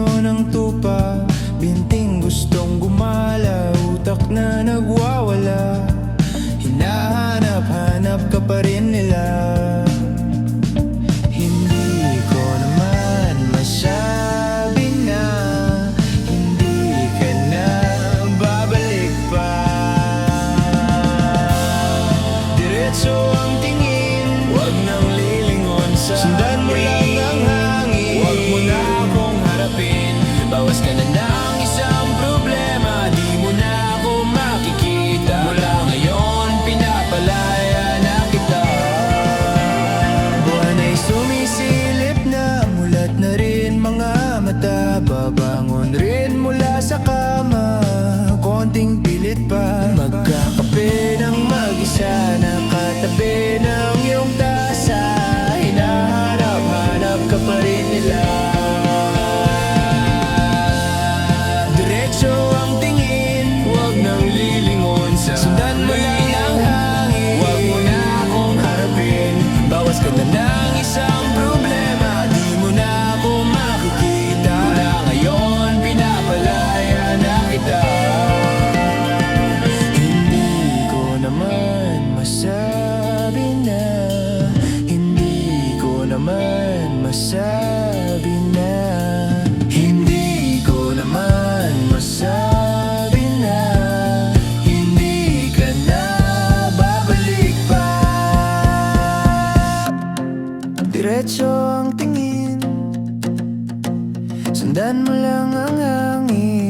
puno ng tupa, binting gustong gumala, utak na nagwawala. Hinahanap-hanap ka pa rin nila. Hindi ko naman masabi na hindi ka na babalik pa. Diretso ang tingin, wag nang lilingon sa sundan mo lang ang hangin. Wag mo na akong harapin, bawas ka na ng isang problema. Di mo na ako makikita, mula ngayon pinapalaya na kita. Buwan ay sumisilip na, mulat na rin mga mata. Babangon rin mula sa kama, konting pilit pa. Magkakape ng mag-isa, nakatabi ng iyong tasa. Hinahanap-hanap ka pa rin nila. Diretso ang tingin, wag nang lilingon sa sundan mo lang ang hangin. Wag mo na akong harapin, bawas ka na ng isang problema. Di mo na ako makikita, mula ngayon pinapalaya na kita. Hindi ko naman masabi na, hindi ko naman masabi na, hindi ko naman masabi na hindi ka na babalik pa. Diretso ang tingin, sundan mo lang ang hangin.